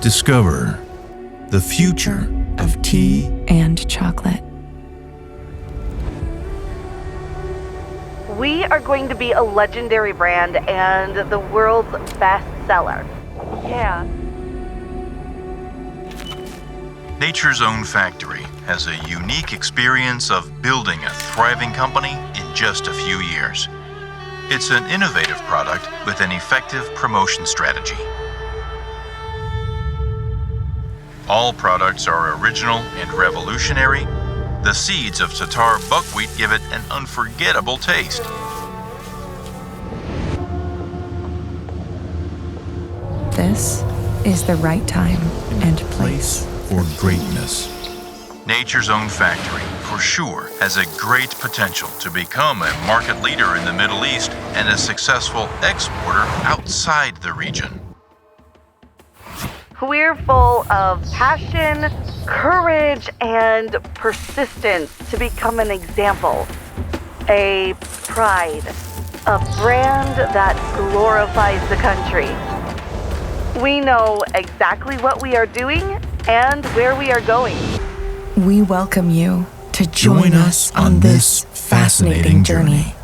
Discover the future of tea and chocolate. We are going to be a legendary brand and the world's best seller. Yeah. Nature's Own Factory has a unique experience of building a thriving company in just a few years. It's an innovative product with an effective promotion strategy. All products are original and revolutionary. The seeds of Tatar buckwheat give it an unforgettable taste. This is the right time and place for greatness. Nature's Own Factory, for sure, has a great potential to become a market leader in the Middle East and a successful exporter outside the region. We're full of passion, courage, and persistence to become an example, a pride, a brand that glorifies the country. We know exactly what we are doing and where we are going. We welcome you to join us on this fascinating journey.